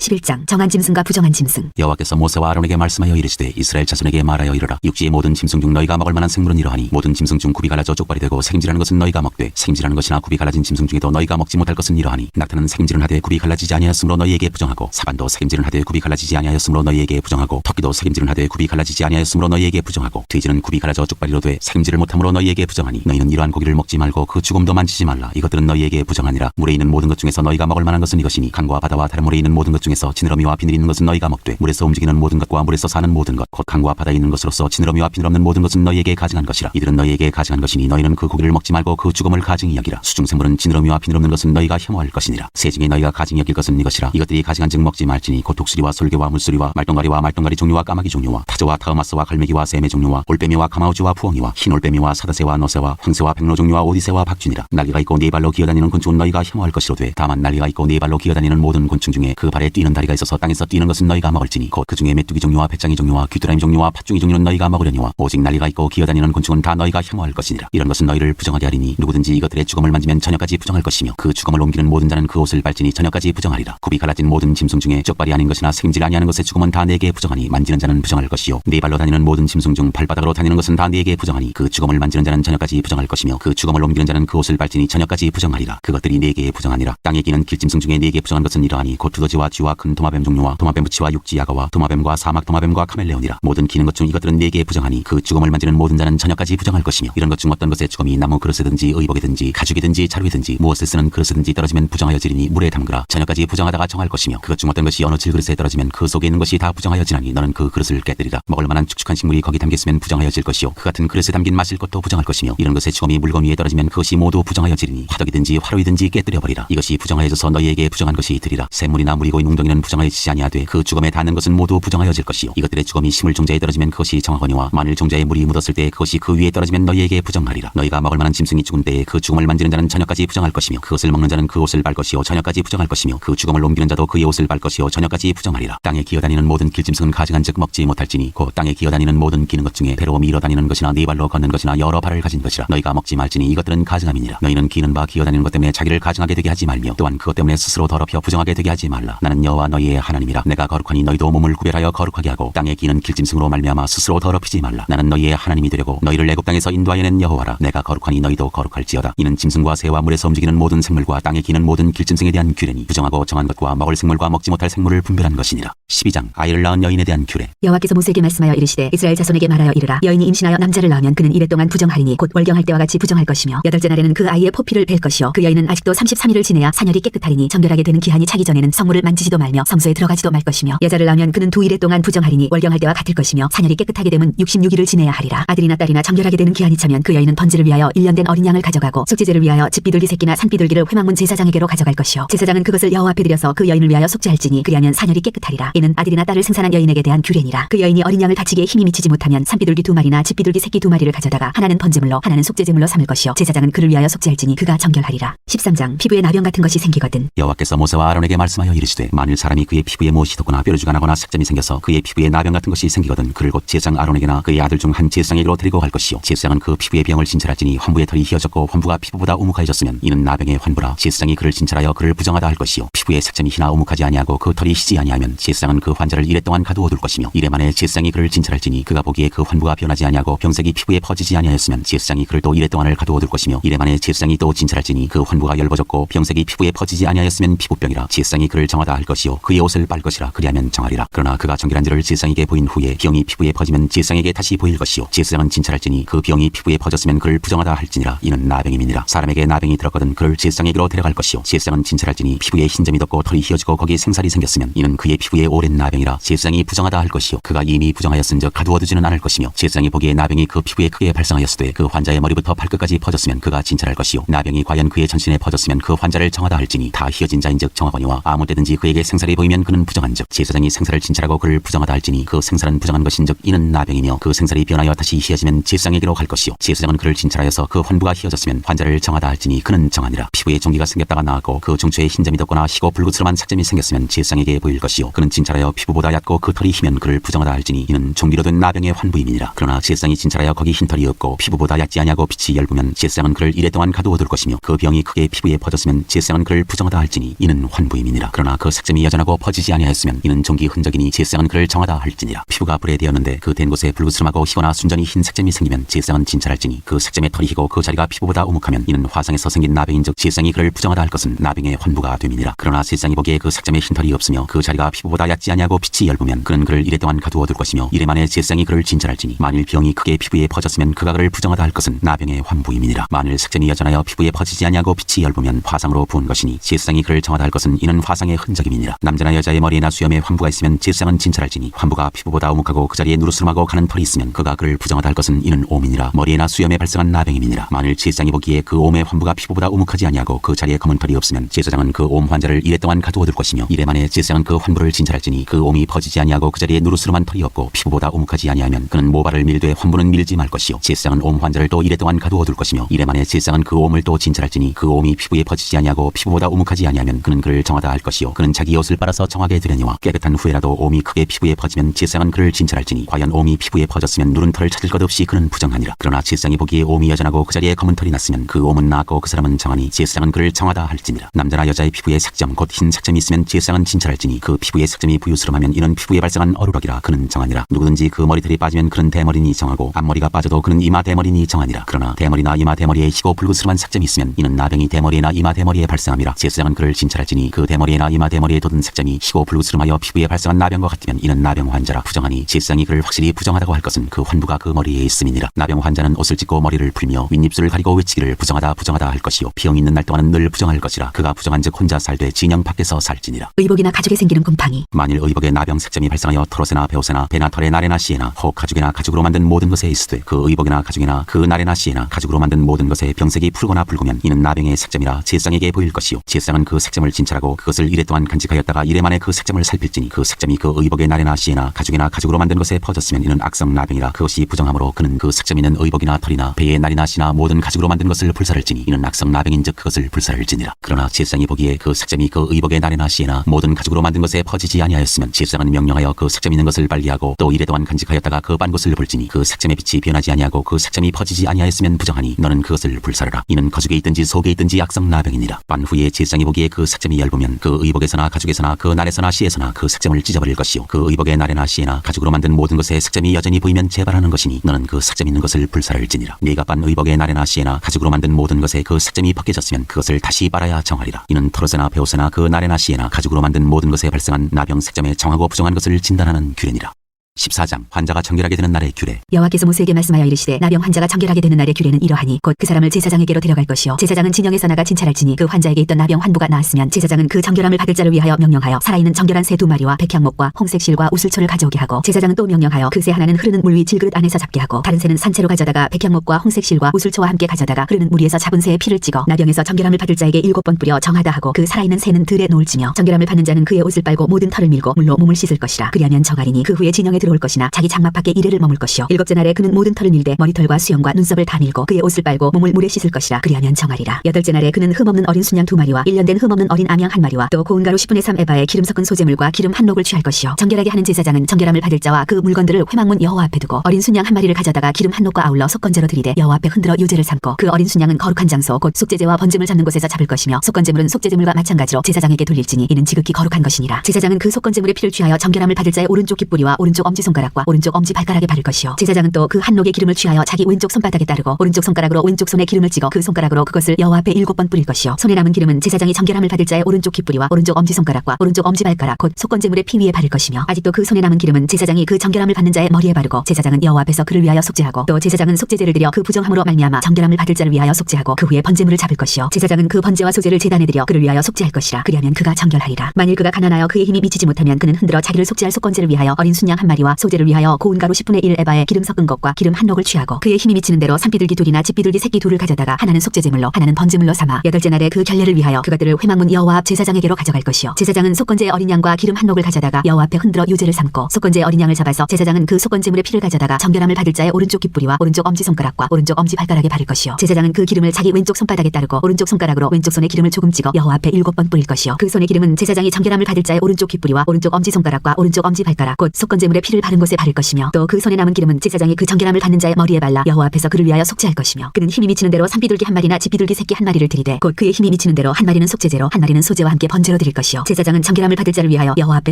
11장 정한 짐승과 부정한 짐승. 여호와께서 모세와 아론에게 말씀하여 이르시되 이스라엘 자손에게 말하여 이르라. 육지의 모든 짐승 중 너희가 먹을 만한 생물은 이러하니 모든 짐승 중 굽이 갈라져 쪽발이 되고 생임질하는 것은 너희가 먹되 생임질하는 것이나 굽이 갈라진 짐승 중에도 너희가 먹지 못할 것은 이러하니 낙타는 생임질은 하되 굽이 갈라지지 아니하였으므로 너희에게 부정하고 사반도 생임질은 하되 굽이 갈라지지 아니하였으므로 너희에게 부정하고 토끼도 생임질은 하되 굽이 갈라지지 아니하였으므로 너희에게 부정하고 돼지는 굽이 갈라져 쪽발이로 돼 생임질을 못함으로 너희에게 부정하니 너희는 이러한 고기를 먹지 말고 그 죽음도 만지지 말라. 이것들은 너희에게 부정하니라. 물에 있는 모든 것 중에서 너희가 먹을 만한 것은 이것이니 강과 바다와 다른 물에 있는 모든 것 중에서 지느러미와 비늘이 있는 것은 너희가 먹되 물에서 움직이는 모든 것과 물에서 사는 모든 것 곧 강과 바다에 있는 것으로서 지느러미와 비늘 없는 모든 것은 너희에게 가증한 것이라. 이들은 너희에게 가증한 것이니 너희는 그 고기를 먹지 말고 그 죽음을 가증히 여기라. 수중생물은 지느러미와 비늘 없는 것은 너희가 혐오할 것이니라. 새 중에 너희가 가증히 여길 것은 이것이라. 이것들이 가증한즉 먹지 말지니 곧 독수리와 솔개와 물소리와 말똥가리와 말똥가리 종류와 까마귀 종류와 타조와 타흐마스와 갈매기와 새매 종류와 올빼미와 가마우지와 부엉이와 흰 올빼미와 사다새와 노새와 황새와 백로 종류와 오디새와 박쥐니라. 날개가 있고 네 발로 기어다니는 곤충은 너희가 혐오할 것이로되 다만 날개가 있고 네 발로 기어다니는 모든 곤충 중에 그 발에 뛰는 다리가 있어서 땅에서 뛰는 것은 너희가 먹을지니 곧 그 중에 메뚜기 종류와 배짱이 종류와 귀뚜라미 종류와 팥중이 종류는 너희가 먹으려니와 오직 날개가 있고 기어다니는 곤충은 다 너희가 혐오할 것이니라. 이런 것은 너희를 부정하게 하리니 누구든지 이것들의 죽음을 만지면 저녁까지 부정할 것이며 그 죽음을 옮기는 모든 자는 그 옷을 빨지니 저녁까지 부정하리라. 굽이 갈라진 모든 짐승 중에 쪽발이 아닌 것이나 생임질 아니하는 것의 죽음은 다 네게 부정하니 만지는 자는 부정할 것이요 네 발로 다니는 모든 짐승 중 발바닥으로 다니는 것은 다 네게 부정하니 그 죽음을 만지는 자는 저녁까지 부정할 것이며 그 죽음을 옮기는 자는 그 옷을 빨지니 저녁까지 부정하리라. 그것들이 네게 부정하니라. 땅에 기는 길짐승 중에 네게 부정한 것은 이러하니 곧 두더지와 쥐와 큰 도마뱀 종류와 도마뱀 부치와 육지 야가와 도마뱀과 사막 도마뱀과 카멜레온이라. 모든 기는 것 중 이것들은 네게 부정하니 그 죽음을 만지는 모든 자는 저녁까지 부정할 것이며 이런 것 중 어떤 것의 죽음이 나무 그릇이든지 의복이든지 가죽이든지 자루이든지 무엇을 쓰는 그릇이든지 떨어지면 부정하여지리니 물에 담그라. 저녁까지 부정하다가 정할 것이며 그것 중 어떤 것이 어느 질그릇에 떨어지면 그 속에 있는 것이 다 부정하여지나니 너는 그 그릇을 깨뜨리라. 먹을 만한 축축한 식물이 거기 담겼으면 부정하여질 것이요 그 같은 그릇에 담긴 마실 것도 부정할 것이며 이런 것의 죽음이 물건 위에 떨어지면 그것이 모두 부정하여지리니 화덕이든지 화로이든지 깨뜨려버리라. 이것이 부정하여져서 너희에게 부정한 것이 되리라. 샘물이나 물이 고인 웅덩이는 부정하여지지 아니하되 그 죽음에 닿는 것은 모두 부정하여질 것이요 이것들의 죽음이 식물 종자에 떨어지면 그것이 정하거니와 만일 종자에 물이 묻었을 때 그것이 그 위에 떨어지면 너희에게 부정하리라. 너희가 먹을 만한 짐승이 죽은 때에 그 죽음을 만지는 자는 저녁까지 부정할 것이며 그것을 먹는 자는 그 옷을 빨 것이요 저녁까지 부정할 것이며 그 죽음을 옮기는 자도 그의 옷을 빨 것이요 저녁까지 부정하리라. 땅에 기어다니는 모든 길짐승은 가증한즉 먹지 못할지니 곧 땅에 기어다니는 모든 기는 것 중에 배로 밀어 다니는 것이나 네 발로 걷는 것이나 여러 발을 가진 것이라. 너희가 먹지 말지니 이것들은 가증함이니라. 너희는 기는 바 기어다니는 것 때문에 자기를 가증하게 되게 하지 말며 또한 그것 때문에 스스로 더럽혀 부정하게 되게 하지 말라. 나는 여호와 너희의 하나님이라. 내가 거룩하니 너희도 몸을 구별하여 거룩하게 하고 땅에 기는 길짐승으로 말미암아 스스로 더럽히지 말라. 나는 너희의 하나님이 되려고 너희를 애굽 땅에서 인도하여낸 여호와라. 내가 거룩하니 너희도 거룩할지어다. 이는 짐승과 새와 물에서 움직이는 모든 생물과 땅에 기는 모든 길짐승에 대한 규례니 부정하고 정한 것과 먹을 생물과 먹지 못할 생물을 분별한 것이니라. 12장 아이를 낳은 여인에 대한 규례. 여호와께서 모세에게 말씀하여 이르시되 이스라엘 자손에게 말하여 이르라. 여인이 임신하여 남자를 낳으면 그는 이래 동안 부정하리니 곧 월경할 때와 같이 부정할 것이며 여덟째 날에는 그 아이의 포피를 뺄 것이요 그 여인은 아직도 33일을 지내야 사녀리 깨끗하리니 정결하게 되는 기한이 차기 전에는 성물을 만지지도 말며 성소에 들어가지도 말 것이며 여자를 낳으면 그는 2일에 동안 부정하리니 월경할 때와 같을 것이며 사녀리 깨끗하게 되면 66일을 지내야 하리라. 아들이나 딸이나 정결하게 되는 기한이 차면 그 여인은 번제를 위하여 1년 된 어린 양을 가져가고 속죄제를 위하여 집비둘기 새끼나 산비둘기를 회막문 제사장에게로 가져갈 것이요 제사장은 그것을 여호와 앞에 드려서 그 여인을 위하여 속죄할지니 그리하면 사녀리 깨끗하리라. 이는 아들이나 딸을 생산한 여인에게 대한 규례니라. 그 여인이 어린 양을 다치기에 힘이 미치지 못하면 산비둘기 2마리나 집비둘기 새끼 2마리를 가져다가 하나는 번제물로 하나는 속죄제물로 삼을 것이요 제사장은 그를 위하여 속죄할지니 그가 정결하리라. 13장 피부에 나병 같은 것이 생기거든. 여호와께서 모세와 아론에게 말씀하여 이르시되 만일 사람이 그의 피부에 무엇이 돋거나 뾰루지가 나거나 색점이 생겨서 그의 피부에 나병 같은 것이 생기거든 그를 곧 제사장 아론에게나 그의 아들 중 한 제사장에게로 데리고 갈 것이요 제사장은 그 피부의 병을 진찰할지니 환부의 털이 휘어졌고 환부가 피부보다 우묵하여졌으면 이는 나병의 환부라. 제사장이 그를 진찰하여 그를 부정하다 할 것이요 피부의 색점이 희나 우묵하지 아니하고 그 털이 희지 아니하면 제사장은 그 환자를 이래 동안 가두어 둘 것이며 이래 만에 제사장이 그를 진찰할지니 그가 보기에 그 환부가 변하지 아니하고 병색이 피부에 퍼지지 아니하였으면 제사장이 그를 또 이래 동안을 가두어 둘 것이며 이래 만에 제사장이 또 진찰할지니 그 환부가 열버졌고 병색이 피부에 퍼지지 아니하였으면 피부병이라. 제사장이 그를 정하다 할 것이요 그의 옷을 빨 것이라. 그리하면 정하리라. 그러나 그가 정결한지를 제사장에게 보인 후에 병이 피부에 퍼지면 제사장에게 다시 보일 것이요 제사장은 진찰할지니 그 병이 피부에 퍼졌으면 그를 부정하다 할지니라. 이는 나병임이니라. 사람에게 나병이 들었거든 그를 제사장에게로 데려갈 것이요 제사장은 진찰할지니 피부에 흰점이 돋고 털이 휘어지고 거기에 생살이 생겼으면 이는 그의 피부에 오랜 나병이라. 제사장이 부정하다 할 것이요 그가 이미 부정하였은즉 가두어두지는 않을 것이며 제사장이 보기에 나병이 그 피부에 크게 발생하였으되 그 환자의 머리부터 발끝까지 퍼졌으면 그가 진찰할 것이요 나병이 과연 그의 전신에 퍼졌으면 그 환자를 정하다 할지니 다 휘어진 자인즉 정하거니와 아무 때든지 그에게 생살이 보이면 그는 부정한즉 제사장이 생살을 진찰하고 그를 부정하다 할지니 그 생살은 부정한 것인즉 이는 나병이며 그 생살이 변하여 다시 휘어지면 제사장에게로 갈 것이요 제사장은 그를 진찰하여서 그 환부가 휘어졌으면 환자를 정하다 할지니 그는 정하니라. 피부에 종기가 생겼다가 나았고 그 중추에 흰점이 돋거나 희고 불구스름한 색점이 생겼으면 제사장에게 보일 것이요 그는 진찰하여 피부보다 얕고 그 털이 희면 그를 부정하다 할지니 이는 종기로 된 나병의 환부임이니라. 그러나 제사장이 진찰하여 거기 흰 털이 없고 피부보다 얕지 아니하고 빛이 엷으면 제사장은 그를 이래 동안 가두어 둘 것이며 그 병이 크게 피부에 퍼졌으면 제사장은 그를 부정하다 할지니 이는 환부임이니라. 그러나 그 색점이 여전하고 퍼지지 아니하였으면 이는 종기 흔적이니 제사장은 그를 정하다 할지니라. 피부가 불에 되었는데 그 된 곳에 불그스름하고 희거나 순전히 흰 색점이 생기면 제사장은 진찰할지니 그 색점의 털이 희고 그 자리가 피부보다 우묵하면 이는 화상에서 생긴 나병인즉 제사장이 그를 부정하다 할 것은 나병의 환부가 됨이니라. 그러나 제사장이 보기에 그 색점에 흰 털이 없으며 그 자리가 피부보다 얕지 아니하고 빛이 엷으면 그는 그를 이래 동안 가두어 둘 것이며 이래 만에 제사장이 그를 진찰할지니 만일 병이 크게 피부에 퍼졌으면 그가 그를 부정하다 할 것은 나병의 환부임이니라. 만일 색점이 여전하여 피부에 퍼지지 아니하고 빛이 엷으면 화상으로 부은 것이니 제사장이 그를 정하다 할 것은 이는 화상의 흔적임이니라. 남자나 여자의 머리에나 수염에 환부가 있으면 제사장은 진찰할지니 환부가 피부보다 우묵하고 그 자리에 누르스름하고 가는 털이 있으면 그가 그를 부정하다 할 것은 이는 옴이니라. 머리에나 수염에 발생한 나병임이니라. 만일 제사장이 보기에 그 옴의 환부가 피부보다 우묵하지 아니하고 그 자리에 검은 털이 없으면 제사장은 그 옴 환자를 이래 동안 가두어 둘 것이며 이래 만에 제사장은 그 환부를 진찰할지니 그 옴이 퍼지지 아니하고 그 자리에 누르스름한 털이 없고 피부보다 우묵하지 아니하면 그는 모발을 밀되 환부는 밀지 말 것이요 제사장은 옴 환자를 또 이래 동안 가두어 둘 것이며 이래 만에 제사장은 그 옴을 또 진찰할지니 그 옴이 피부에 퍼지지 아니하고 피부보다 우묵하지 아니하면 그는 그를 정하다 할 것이요 그는 자기 옷을 빨아서 정하게 되려니와 깨끗한 후에라도 옴이 크게 피부에 퍼지면 제사장은 그를 진찰할지니 과연 옴이 피부에 퍼졌으면 누른 털을 찾을 것 없이 그는 부정하니라. 그러나 제사장이 보기에 옴이 여전하고 그 자리에 검은 털이 났으면 그 옴은 나았고 그 사람은 정하니 제사장은 그를 정하다 할지니라. 남자나 여자의 피부에 색점 곧 흰 색점이 있으면 제사장은 진찰할지니 그 피부에 색점이 부유스름하면 이는 피부에 발생한 어루럭이라 그는 정하니라. 누구든지 그 머리털이 빠지면 그는 대머리니 정하고 앞머리가 빠져도 그는 이마 대머리니 정하니라. 그러나 대머리나 이마 대머리에 희고 붉으스름한 색점이 있으면 이는 나병이 대머리에나 이마 대머리에 발생함이라. 제사장은 그를 진찰할지니 그 대머리에나 이마 대머리에 돋은 색점이 희고 붉으스름하여 피부에 발생한 나병과 같으면 이는 나병 환자라. 부정하니 제사장이 그를 확실히 부정하다고 할 것은 그 환부가 그 머리에 있음이니라. 나병 환자는 옷을 찢고 머리를 풀며 윗입술을 가리고 외치기를 부정하다 부정하다 할 것이요 병 있는 날 동안은 늘 부정할 것이라. 그가 부정한즉 혼자 살되 진영 밖에서 살지니라. 의복이나 가죽에 생기는 곰팡이. 만일 의복에 나병 색점이 발생하여 털옷에나 베옷에나 배나 털에 나래나 씨에나 혹 가죽이나 가죽으로 만든 모든 것에 있으되 그 의복이나 가죽이나 그 나래나 씨에나 가죽으로 만든 모든 것에 병색이 푸르거나 붉으면 이는 나병의 색점이라 제사장에게 보일 것이요 제사장은 그 색점을 진찰하고 그것을 이래 동안 간직하였다가 이래 만에 그 색점을 살필지니 그 색점이 그 의복의 나래나 씨에나 가죽이나 가죽으로 만든 것에 퍼졌으면 이는 악성 나병이라. 그것이 부정하므로 그는 그 색점 있는 의복이나 털이나 배의 날이나 씨나 모든 가죽으로 만든 것을 불살을지니 이는 악성 나병인즉 그것을 불살을지니라. 그러나 제사장이 보기에 그 색점이 그 의복의 날이나 씨에나 모든 가죽으로 만든 것에 퍼지지 아니하였으면 제사장은 명령하여 그 색점 있는 것을 빨리하고 또 이래 동안 간직하였다가 그 빤 것을 볼지니 그 색점의 빛이 변하지 아니하고 그 색점이 퍼지지 아니하였으면 부정하니 너는 그것을 불살하라. 이는 거죽에 있든지 속에 있든지 악성 나병이니라. 빤 후에 제사장이 보기에 그 색점이 엷으면 그 의복에서나 가죽에서나 그 날에서나 씨에서나 그 색점을 찢어버릴 것이요 그 의복의 날에나 씨에나 가죽으로 만든 모든 것에 색점이 여전히 보이면 재발하는 것이니 너는 그 색점 있는 것을 불살을지니라. 네가 빤 의복의 날에나 씨에나 가죽으로 만든 모든 것에 그 색점이 벗겨졌으면 그것을 다시 빨아야 정하리라. 이는 털옷에나 베옷에나 그 날에나 씨에나 가죽으로 만든 모든 것에 발생한 나병 색점에 정하고 부정한 것을 진단하는 규례니라. 14장 환자가 정결하게 되는 날의 규례. 여호와께서 모세에게 말씀하여 이르시되 나병 환자가 정결하게 되는 날의 규례는 이러하니 곧 그 사람을 제사장에게로 데려갈 것이요 제사장은 진영에서 나가 진찰할지니 그 환자에게 있던 나병 환부가 나았으면 제사장은 그 정결함을 받을 자를 위하여 명령하여 살아있는 정결한 새 2마리와 백향목과 홍색 실과 우슬초를 가져오게 하고 제사장은 또 명령하여 그 새 하나는 흐르는 물 위 질그릇 안에서 잡게 하고 다른 새는 산채로 가져다가 백향목과 홍색 실과 우슬초와 함께 가져다가 흐르는 물 위에서 잡은 새의 피를 찍어 나병에서 정결함을 받을 자에게 7번 뿌려 정하다 하고 그 살아있는 새는 들에 놓을지며 정결함을 받는 자는 그의 옷을 빨고 모든 털을 밀고 물로 몸을 씻을 것이라. 그리하면 정하리니 그 후에 진영에 들어올 것이나 자기 장막 밖에 이래를 머물 것이요 7째 날에 그는 모든 털을 밀되 머리털과 수염과 눈썹을 다 밀고 그의 옷을 빨고 몸을 물에 씻을 것이라. 그리하면 정하리라. 8째 날에 그는 흠없는 어린 순양 2마리와 1년 된 흠없는 어린 암양 1마리와 또 고운 가루 10분의 3 에바에 기름 섞은 소재물과 기름 한 녹을 취할 것이요 정결하게 하는 제사장은 정결함을 받을 자와 그 물건들을 회막문 여호와 앞에 두고 어린 순양 1마리를 가져다가 기름 한 녹과 아울러 속건제로 드리되 여호와 앞에 흔들어 유제를 삼고 그 어린 순양은 거룩한 장소 곧 속죄제와 번제물 잡는 곳에서 잡을 것이며 속건제물은 속죄제물과 마찬가지로 제사장에게 돌릴지니 이는 지극히 거룩한 것이니라. 제사장은 그 속건제물의 피를 취하여 정결함을 받을 자의 오른쪽 귓뿌리와 오른쪽 엄지손가락과 오른쪽 엄지발가락에 바를 것이요 제사장은 또 그 한 녹의 기름을 취하여 자기 왼쪽 손바닥에 따르고 오른쪽 손가락으로 왼쪽 손에 기름을 찍어 그 손가락으로 그것을 여호와 앞에 7번 뿌릴 것이요 손에 남은 기름은 제사장이 정결함을 받을 자의 오른쪽 귓뿌리와 오른쪽 엄지손가락과 오른쪽 엄지발가락 곧 속건제물의 피 위에 바를 것이며 아직도 그 손에 남은 기름은 제사장이 그 정결함을 받는 자의 머리에 바르고 제사장은 여호와 앞에서 그를 위하여 속죄하고 또 제사장은 속죄제를 드려 그 부정함으로 말미암아 정결함을 받을 자를 위하여 속죄하고 그 후에 번제물을 잡을 것이요 제사장은 그 번제와 소제를 제단에 드려 그를 위하여 속죄할 것이라. 그리하면 그가 정결하리라. 만일 그가 가난하여 그의 힘이 미치지 못하면 그는 흔들어 자기를 속죄할 속건제를 위하여 어린 순양 1마리와 마리와 소재를 위하여 고운 가루 10분의 1 에바에 기름 섞은 것과 기름 한 록을 취하고 그의 힘이 미치는 대로 산비둘기 둘이나 집비둘기 새끼 둘을 가져다가 하나는 속죄제물로 하나는 번제물로 삼아 여덟째 날에 그 결례를 위하여 그것들을 회막문 여호와 앞 제사장에게로 가져갈 것이요 제사장은 속건제 어린 양과 기름 한 록을 가져다가 여호와 앞에 흔들어 유제를 삼고 속건제 어린 양을 잡아서 제사장은 그 속건제물의 피를 가져다가 정결함을 받을 자의 오른쪽 깃뿌리와 오른쪽 엄지손가락과 오른쪽 엄지발가락에 바를 것이요 제사장은 그 기름을 자기 왼쪽 손바닥에 따르고 오른쪽 손가락으로 왼쪽 손에 기름을 조금 찍어 여호와 앞에 7번 뿌릴 것이요 그 손의 기름은 제사장이 정결함을 받을 자의 오른쪽 깃뿌리와 오른쪽 엄지손가락과 오른쪽 엄지발가락 곧 속건제물의 피를 바른 곳에 바를 것이며 또 그 손에 남은 기름은 제사장이 그 정결함을 받는 자의 머리에 발라 여호와 앞에서 그를 위하여 속죄할 것이며 그는 힘이 미치는 대로 산비둘기 한 마리나 집비둘기 새끼 한 마리를 드리되 곧 그의 힘이 미치는 대로 한 마리는 속죄제로 한 마리는 소제와 함께 번제로 드릴 것이요 제사장은 정결함을 받을 자를 위하여 여호와 앞에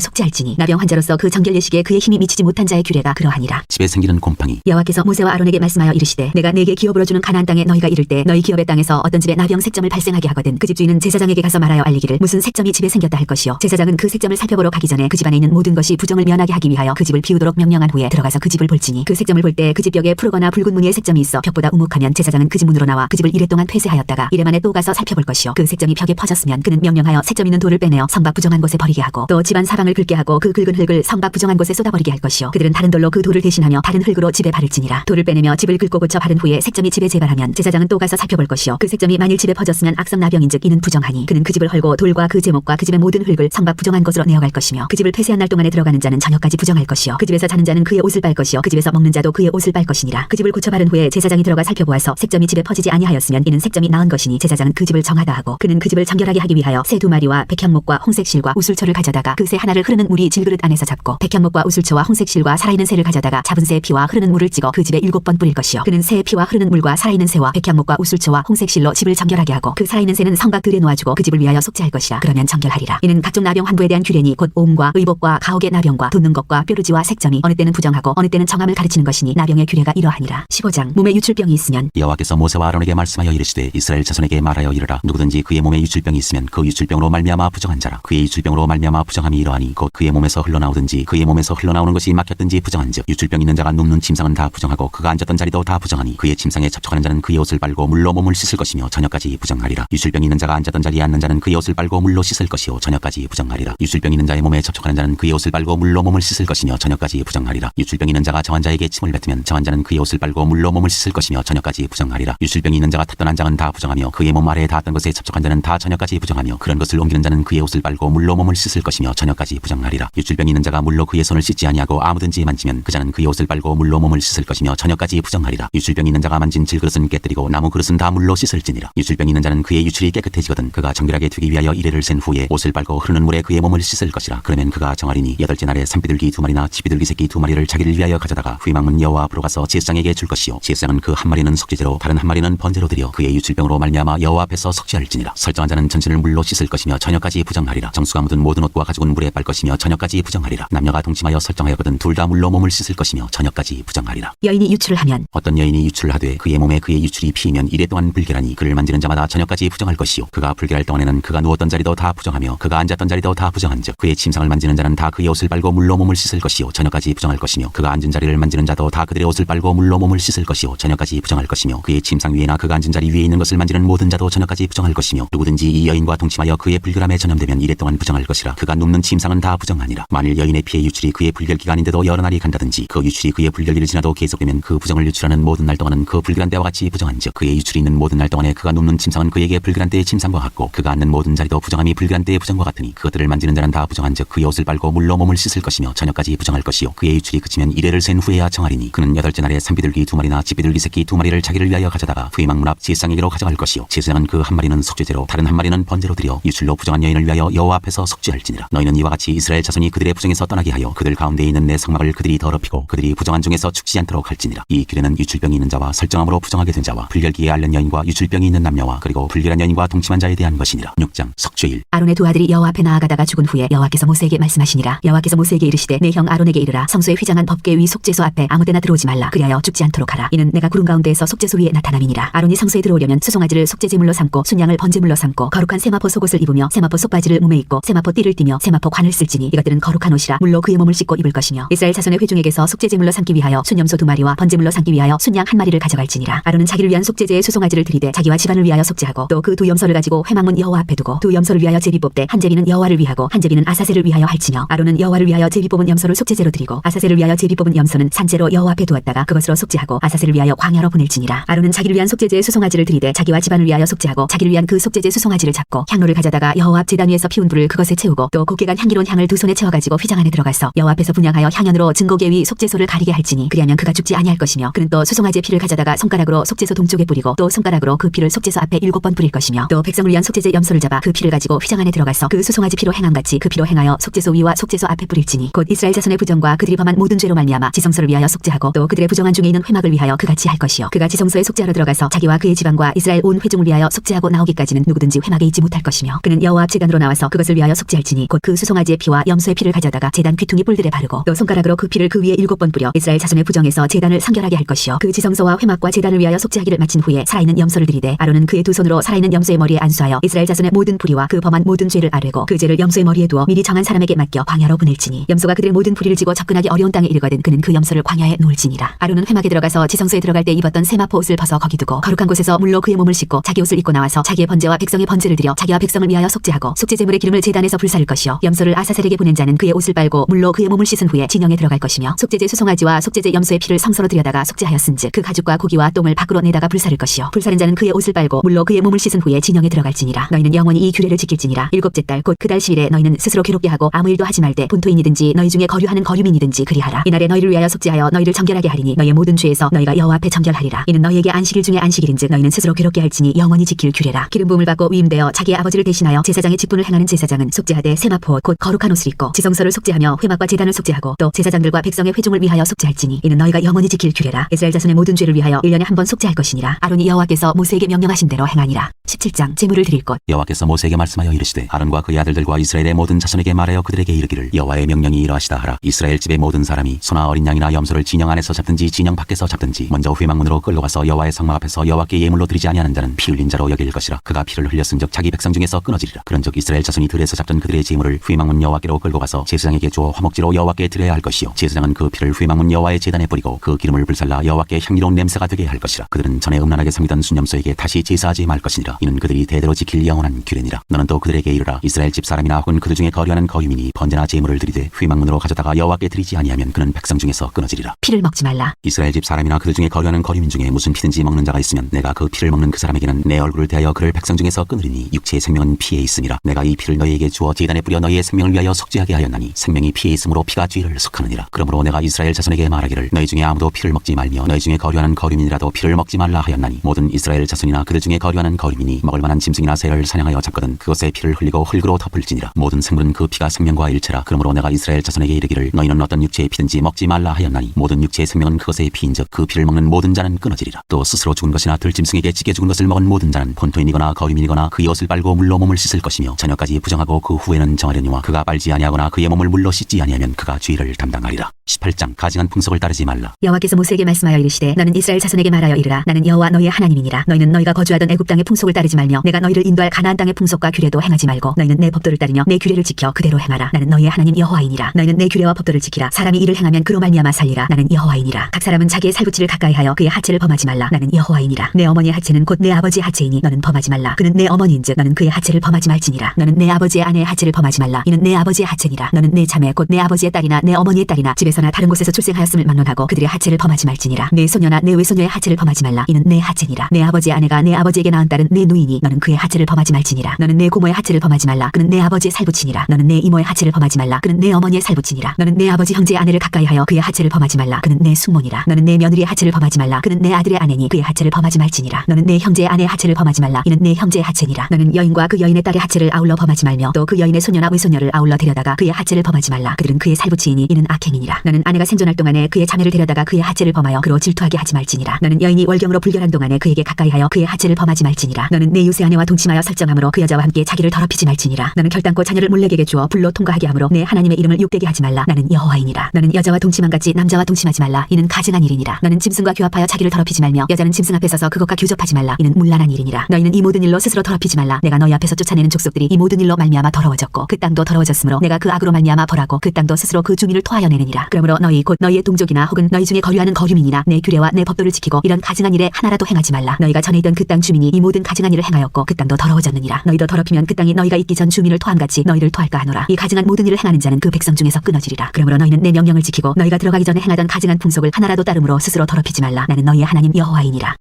속죄할지니 나병 환자로서 그 정결 예식에 그의 힘이 미치지 못한 자의 규례가 그러하니라. 집에 생기는 곰팡이. 여호와께서 모세와 아론에게 말씀하여 이르시되 내가 네게 기업으로 주는 가나안 땅에 너희가 이를 때 너희 기업의 땅에서 어떤 집에 나병 색점을 발생하게 하거든 그 집주인은 제사장에게 가서 말하여 알리기를 무슨 색점이 집에 생겼다 할 것이요 제사장은 그 색점을 살펴보러 가기 전에 그 집안에 있는 모든 것이 부정을 면하게 하기 위하여 그 집을 비우도록 명령한 후에 들어가서 그 집을 볼지니 그 색점을 볼 때 그 집 벽에 푸르거나 붉은 무늬의 색점이 있어 벽보다 우묵하면 제사장은 그 집 문으로 나와 그 집을 이래 동안 폐쇄하였다가 이래 만에 또 가서 살펴볼 것이요 그 색점이 벽에 퍼졌으면 그는 명령하여 색점 있는 돌을 빼내어 성밖 부정한 곳에 버리게 하고 또 집안 사방을 긁게 하고 그 긁은 흙을 성밖 부정한 곳에 쏟아버리게 할 것이요 그들은 다른 돌로 그 돌을 대신하며 다른 흙으로 집에 바를지니라. 돌을 빼내며 집을 긁고 고쳐 바른 후에 색점이 집에 재발하면 제사장은 또 가서 살펴볼 것이요 그 색점이 만일 집에 퍼졌으면 악성 나병인즉 이는 부정하니 그는 그 집을 헐고 돌과 그 제목과 그 집의 모든 흙을 성밖 부정한 곳으로 내어갈 것이며 그 집을 폐쇄한 날 동안에 들어가는 자는 저녁까지 부정할 것이요 그 집에서 자는 자는 그의 옷을 빨 것이요 그 집에서 먹는 자도 그의 옷을 빨 것이니라. 그 집을 고쳐 바른 후에 제사장이 들어가 살펴보아서 색점이 집에 퍼지지 아니하였으면 이는 색점이 나은 것이니 제사장은 그 집을 정하다 하고 그는 그 집을 정결하게 하기 위하여 새 2마리와 백향목과 홍색실과 우술초를 가져다가 그 새 하나를 흐르는 물이 질그릇 안에서 잡고 백향목과 우술초와 홍색실과 살아있는 새를 가져다가 잡은 새의 피와 흐르는 물을 찍어 그 집에 7번 뿌릴 것이요 그는 새의 피와 흐르는 물과 살아있는 새와 백향목과 우술초와 홍색실로 집을 정결하게 하고 그 살아있는 새는 성곽 들에 놓아주고 그 집을 위하여 속죄할 것이라. 그러면 정결하리라. 이는 각종 나병 환부에 대한 규례니 곧 오음과 의복과 가혹의 나병과 돋는 것과 뾰루지와 색점이 어느 때는 부정하고 어느 때는 정함을 가르치는 것이니 나병의 규례가 이러하니라. 15장 몸에 유출병이 있으면 여호와께서 모세와 아론에게 말씀하여 이르시되 이스라엘 자손에게 말하여 이르라. 누구든지 그의 몸에 유출병이 있으면 그 유출병으로 말미암아 부정한 자라. 그의 유출병으로 말미암아 부정함이 이러하니 곧 그의 몸에서 흘러나오든지 그의 몸에서 흘러나오는 것이 막혔든지 부정한즉 유출병 있는 자가 눕는 침상은 다 부정하고 그가 앉았던 자리도 다 부정하니 그의 침상에 접촉하는 자는 그의 옷을 빨고 물로 몸을 씻을 것이며 저녁까지 부정하리라. 유출병 있는 자가 앉았던 자리에 앉는 자는 그의 옷을 빨고 물로 씻을 것이요 저녁까지 부정하리라. 유출병 있는 자의 몸에 접촉하는 자는 그의 옷을 빨고 물로 몸을 씻을 것이며 저녁까지 부정하리라. 유출병 있는 자가 정한 자에게 침을 뱉으면 정한 자는 그의 옷을 빨고 물로 몸을 씻을 것이며 저녁까지 부정하리라. 유출병이 있는 자가 탔던 안장은 다 부정하며 그의 몸 아래에 닿았던 것에 접촉한 자는 다 저녁까지 부정하며 그런 것을 옮기는 자는 그의 옷을 빨고 물로 몸을 씻을 것이며 저녁까지 부정하리라. 유출병이 있는 자가 물로 그의 손을 씻지 아니하고 아무든지 만지면 그 자는 그의 옷을 빨고 물로 몸을 씻을 것이며 저녁까지 부정하리라. 유출병이 있는 자가 만진 질그릇은 깨뜨리고 나무 그릇은 다 물로 씻을지니라. 유출병이 있는 자는 그의 유출이 깨끗해지거든 그가 정결하게 되기 위하여 이레를 센 후에 옷을 빨고 흐르는 물에 그의 몸을 씻을 것이라. 그러면 그가 정하리니 여덟째 날에 산비둘기 2마리나 집비둘기 새끼 2마리를 자기를 위하여 가져다가 회막문 여호와 앞으로 가서 제사장에게 줄 것이요 제사장은 그 한 마리는 속죄제로 다른 한 마리는 번제로 드려 그의 유출병으로 말미암아 여호와 앞에서 속죄할지니라. 설정한 자는 전신을 물로 씻을 것이며 저녁까지 부정하리라. 정수가 묻은 모든 옷과 가죽은 물에 빨 것이며 저녁까지 부정하리라. 남녀가 동침하여 설정하였거든 둘 다 물로 몸을 씻을 것이며 저녁까지 부정하리라. 여인이 유출을 하면 어떤 여인이 유출을 하되 그의 몸에 그의 유출이 피이면 이래 동안 불결하니 그를 만지는 자마다 저녁까지 부정할 것이요 그가 불결할 동안에는 그가 누웠던 자리도 다 부정하며 그가 앉았던 자리도 다 부정한즉 그의 침상을 만지는 자는 다 그의 옷을 빨고 물로 몸을 씻을 것이요 저녁까지 부정할 것이며 그가 앉은 자리를 만지는 자도 다 그들의 옷을 빨고 물로 몸을 씻을 것이요 저녁까지 부정할 것이며 그의 침상 위에나 그가 앉은 자리 위에 있는 것을 만지는 모든 자도 저녁까지 부정할 것이며 누구든지 이 여인과 동침하여 그의 불결함에 전염되면 이래 동안 부정할 것이라. 그가 눕는 침상은 다 부정하니라. 만일 여인의 피의 유출이 그의 불결 기간인데도 여러 날이 간다든지 그 유출이 그의 불결일을 지나도 계속되면 그 부정을 유출하는 모든 날 동안은 그 불결한 때와 같이 부정한즉 그의 유출이 있는 모든 날 동안에 그가 눕는 침상은 그에게 불결한 때의 침상과 같고 그가 앉는 모든 자리도 부정함이 불결한 때의 부정과 같으니 그것들을 만지는 자는 다 부정한즉 그의 옷을 빨고 물로 몸을 씻을 것이며 저녁까지 부정할 것이요 그의 유출이 그치면 이레를 센 후에야 정하리니 그는 여덟째 날에 산비둘기 2마리나 집비둘기 새끼 2마리를 자기를 위하여 가져다가 회막문 앞 제사장에게로 가져갈 것이요 제사장은 그 한 마리는 속죄제로 다른 한 마리는 번제로 드려 유출로 부정한 여인을 위하여 여호와 앞에서 속죄할지니라. 너희는 이와 같이 이스라엘 자손이 그들의 부정에서 떠나게 하여 그들 가운데 있는 내 성막을 그들이 더럽히고 그들이 부정한 중에서 죽지 않도록 할지니라. 이 규례는 유출병이 있는 자와 설정함으로 부정하게 된 자와 불결기에 앓는 여인과 유출병이 있는 남녀와 그리고 불결한 여인과 동침한 자에 대한 것이니라. 6장 속죄일. 아론의 두 아들이 여호와 앞에 나아가다가 죽은 후에 여호와께서 모세에게 말씀하시니라. 여호와께서 모세에게 이르시되 내 형 아론에게 이르라. 성소에 휘장한 법궤 위 속죄소 앞에 아무데나 들어오지 말라. 그리하여 죽지 않도록 하라. 이는 내가 구름 가운데에서 속죄소 위에 나타남이니라. 아론이 성소에 들어오려면 수송아지를 속죄제물로 삼고 순양을 번제물로 삼고 거룩한 세마포 속옷을 입으며 세마포 속바지를 몸에 입고 세마포 띠를 띠며 세마포 관을 쓸지니 이것들은 거룩한 옷이라. 물로 그의 몸을 씻고 입을 것이며 이스라엘 자손의 회중에게서 속죄제물로 삼기 위하여 순염소 2마리와 번제물로 삼기 위하여 순양 1마리를 가져갈지니라. 아론은 자기를 위한 속죄제의 수송아지를 드리되 자기와 집안을 위하여 속죄하고 또 그 두 염소를 가지고 회막문 여호와 앞에 두고 두 염소를 위하여 제비 뽑되 한 제비는 여호와를 위하고 한 제비는 아사셀을 위하여 할지며 아론은 여호와를 위하여 제비 뽑은 염소를 속죄제 속죄로 드리고 아사셀을 위하여 제비 뽑은 염소는 산재로 여호와 앞에 두었다가 그것으로 속죄하고 아사셀을 위하여 광야로 보낼지니라. 아론은 자기를 위한 속죄제 수송아지를 드리되 자기와 집안을 위하여 속죄하고 자기를 위한 그 속죄제 수송아지를 잡고 향로를 가져다가 여호와 앞 제단 위에서 피운 불을 그것에 채우고 또 곱게 간 향기로운 향을 두 손에 채워가지고 휘장 안에 들어가서 여호와 앞에서 분향하여 향연으로 증거계 위 속죄소를 가리게 할지니 그리하면 그가 죽지 아니할 것이며 그는 또 수송아지의 피를 가져다가 손가락으로 속죄소 동쪽에 뿌리고 또 손가락으로 그 피를 속죄소 앞에 7번 뿌릴 것이며 또 백성을 위한 속죄제 염소를 잡아 그 피를 가지고 휘장 안에 들어가서 그 수송아지 피로 행함같이 그 피로 행하여 속죄소 위와 속죄소 앞에 뿌릴지니 곧 이스라엘 자손의 부정과 그들이 범한 모든 죄로 말미암아 지성소를 위하여 속죄하고 또 그들의 부정한 중에 있는 회막을 위하여 그같이 할 것이요 그가 지성소에 속죄하러 들어가서 자기와 그의 집안과 이스라엘 온 회중을 위하여 속죄하고 나오기까지는 누구든지 회막에 있지 못할 것이며 그는 여호와 앞 제단으로 나와서 그것을 위하여 속죄할지니 곧 그 수송아지의 피와 염소의 피를 가져다가 제단 귀퉁이 뿔들에 바르고 또 손가락으로 그 피를 그 위에 7번 뿌려 이스라엘 자손의 부정에서 제단을 성결하게 할 것이요 그 지성소와 회막과 제단을 위하여 속죄하기를 마친 후에 살아있는 염소를 드리되 아론은 그의 두 손으로 살아있는 염소의 머리에 안수하여 이스라엘 자손의 모든 불의와 그 범한 모든 죄를 아뢰고 그 죄를 염소의 머리에 두어 미리 정한 사람에게 맡겨 광야로 보낼지니 염소가 그들의 모든 불의를 지고 접근하기 어려운 땅에 이르거든 그는 그 염소를 광야에 놓을지니라. 아론은 회막에 들어가서 지성소에 들어갈 때 입었던 세마포 옷을 벗어 거기 두고 거룩한 곳에서 물로 그의 몸을 씻고 자기 옷을 입고 나와서 자기의 번제와 백성의 번제를 드려 자기와 백성을 위하여 속죄하고 속죄제물의 기름을 제단에서 불사를 것이요 염소를 아사셀에게 보낸 자는 그의 옷을 빨고 물로 그의 몸을 씻은 후에 진영에 들어갈 것이며 속죄제 수송아지와 속죄제 염소의 피를 성소로 들여다가 속죄하였은즉 그 가죽과 고기와 똥을 밖으로 내다가 불사를 것이요 불사른 자는 그의 옷을 빨고 물로 그의 몸을 씻은 후에 진영에 들어갈지니라. 너희는 영원히 이 규례를 지킬지니라. 7째 달 곧 그 달 10일에 너희는 스스로 괴롭게 하고 아무 일도 하지 말되 본토인이든지 너희 중에 거류하는 거류민이든지 그리하라. 이날에 너희를 위하여 속죄하여 너희를 정결하게 하리니 너희의 모든 죄에서 너희가 여호와 앞에 정결하리라. 이는 너희에게 안식일 중에 안식일인즉 너희는 스스로 괴롭게 할지니 영원히 지킬 규례라. 기름 부음을 받고 위임되어 자기의 아버지를 대신하여 제사장의 직분을 행하는 제사장은 속죄하되 세마포 옷 곧 거룩한 옷을 입고 지성소를 속죄하며 회막과 제단을 속죄하고 또 제사장들과 백성의 회중을 위하여 속죄할지니 이는 너희가 영원히 지킬 규례라. 이스라엘 자손의 모든 죄를 위하여 1년에 한 번 속죄할 것이니라. 아론이 여호와께서 모세에게 명령하신 대로 행하니라. 17장 제물을 드릴 것. 여호와께서 모세에게 말씀하여 이르시되 아론과 그의 아들들과 이스라엘의 모든 자손에게 말하여 그들에게 이르기를 여호와의 명령이 이러하시다 하라. 이스라엘 집의 모든 사람이 소나 어린 양이나 염소를 진영 안에서 잡든지 진영 밖에서 잡든지 먼저 회막문으로 끌고 가서 여호와의 성막 앞에서 여호와께 예물로 드리지 아니하는 자는 피 흘린 자로 여길 것이라. 그가 피를 흘렸은즉 자기 백성 중에서 끊어지리라. 그런즉 이스라엘 자손이 들에서 잡던 그들의 제물을 회막문 여호와께로 끌고 가서 제사장에게 주어 화목제로 여호와께 드려야 할 것이요 제사장은 그 피를 회막문 여호와의 제단에 뿌리고 그 기름을 불살라 여호와께 향기로운 냄새가 되게 할 것이라. 그들은 전에 음란하게 섬기던 순염소에게 다시 제사하지 말 것이니라. 이는 그들이 대대로 지킬 영원한 규례니라. 너는 또 그들에게 이르라. 이스라엘 집 사람이나 혹은 그들 중에 거류하는 거류민이 번제나 제물을 드리되 회막문으로 가져다가 여호와께 드리지 아니하면 그는 백성 중에서 끊어지리라. 피를 먹지 말라. 이스라엘 집 사람이나 그들 중에 거류하는 거류민 중에 무슨 피든지 먹는 자가 있으면 내가 그 피를 먹는 그 사람에게는 내 얼굴을 대하여 그를 백성 중에서 끊으리니 육체의 생명은 피에 있음이라. 내가 이 피를 너희에게 주어 제단에 뿌려 너희의 생명을 위하여 속죄하게 하였나니 생명이 피에 있으므로 피가 죄를 속하느니라. 그러므로 내가 이스라엘 자손에게 말하기를 너희 중에 아무도 피를 먹지 말며 너희 중에 거류하는 거류민이라도 피를 먹지 말라 하였나니 모든 이스라엘 자손이나 그들 중에 거류하는 거류민이 먹을 만한 짐승이나 새를 사냥하여 잡거든 그것에 피를 흘리고 흙으로 덮을지니라. 모든 생물은 그 피가 생명과 일체라. 그러므로 내가 이스라엘 자손에게 이르기를 너희는 어떤 육체의 피든지 먹지 말라 하였나니 모든 육체의 생명은 그것의 피인즉 그 피를 먹는 모든 자는 끊어지리라. 또 스스로 죽은 것이나 들짐승에게 찌게 죽은 것을 먹은 모든 자는 본토인이거나 거류민이거나 그의 옷을 빨고 물로 몸을 씻을 것이며 저녁까지 부정하고 그 후에는 정하려니와 그가 빨지 아니하거나 그의 몸을 물로 씻지 아니하면 그가 죄를 담당하리라. 18장 가증한 풍속을 따르지 말라. 여호와께서 모세에게 말씀하여 이르시되 너는 이스라엘 자손에게 말하여 이르라. 나는 여호와 너희의 하나님이니라. 너희는 너희가 거주하던 애굽 땅의 풍속을 따르지 말며 내가 너희를 인도할 가나안 땅의 풍속과 규례도 행하지 말고 너희는 내 법도를 따르며 내 규례를 지켜 그대로 행하라. 나는 너희의 하나님 여호와이니라. 너희는 내 규례와 법도를 지키라. 사람이 이를 행하면 그로 말미암아 살리라. 나는 여호와이니라. 각 사람은 자기의 살붙이를 가까이하여 그의 하체를 범하지 말라. 나는 여호와이니라. 내 어머니의 하체는 곧 내 아버지의 하체이니 너는 범하지 말라. 그는 내 어머니인즉 너는 그의 하체를 범하지 말지니라. 너는 내 아버지의 아내의 하체를 범하지 말라. 이는 내 아버지의 하체니라. 너는 내 자매 곧 내 아버지의 딸이나 내 어머니의 딸이나 집에서나 다른 곳에서 출생하였음을 막론하고 그들의 하체를 범하지 말지니라. 내 소녀나 내 외소녀의 하체를 범하지 말라. 이는 내 하체니라. 내 아버지의 아내가 내 아버지에게 낳은 딸은 내 누이니 너는 그의 하체를 범하지 말지니라. 너는 내 고모의 하체를 범하지 말라. 그는 내 아버지의 살붙이니라. 너는 내 이모의 하체를 범하지 말라. 그는 내 어머니의 살붙이니라. 너는 내 아버지 형제의 아내를 가까이하여 그의 하체를 범하지 말라. 그는 내 숙모니라. 너는 내 며느리의 하체를 범하지 말라. 그는 내 아들의 아내니 그의 하체를 범하지 말지니라. 너는 내 형제의 아내의 하체를 범하지 말라. 이는 내 형제의 하체니라. 너는 여인과 그 여인의 딸의 하체를 아울러 범하지 말며 또 그 여인의 소녀나 외소녀를 아울러 데려다가 그의 하체를 범하지 말라. 그들은 그의 살붙이이니 이는 악행이니라. 너는 아내가 생존할 동안에 그의 자매를 데려다가 그의 하체를 범하여 그로 질투하게 하지 말지니라. 너는 여인이 월경으로 불결한 동안에 그에게 가까이하여 그의 하체를 범하지 말지니라. 너는 내 유세 아내와 동침하여 설정함으로 그 여자와 함께 자기를 더럽히지 말지니라. 너는 결단코 자녀를 몰래에게 주어 불로 통과하게 하므로 내 하나님의 이름을 욕되게 하지 말라. 나는 여호와이니라. 너는 여자와 동침한 같이 남자와 동침하지 말라. 이는 가증한 일이니라. 너는 짐승과 교합하여 자기를 더럽히지 말며 여자는 짐승 앞에 서서 그것과 교접하지 말라. 이는 문란한 일이니라. 너희는 이 모든 일로 스스로 더럽히지 말라. 내가 너희 앞에서 쫓아내는 족속들이 이 모든 일로 말미암아 더러워졌고 그 땅도 더러워졌으므로 내가 그 악으로 말미암아 벌하고 그 땅도 스스로 그 주민을 토하여 내느니라. 그러므로 너희 곧 너희의 동족이나 혹은 너희 중에 거류하는 거류민이나 내 규례와 내 법도를 지키고 이런 가증한 일에 하나라도 행하지 말라. 너희가 전에 있던 그 땅 주민이 이 모든 가증한 일을 행하였고 그 땅도 더러워졌느니라. 너희도 더럽히면 그 땅이 너희가 있기 전 주민을 토함같이 너희를 토할까 하노라. 이 가증한 모든 일을 행하는 자는 그 백성 중에서 끊어지리라. 그러므로 너희는 내 명령을 지키고 너희가 들어가기 전에 행하던 가증한 풍속을 하나라도 따름으로 스스로 더럽히지 말라. 나는 너희의 하나님 여호와이니라.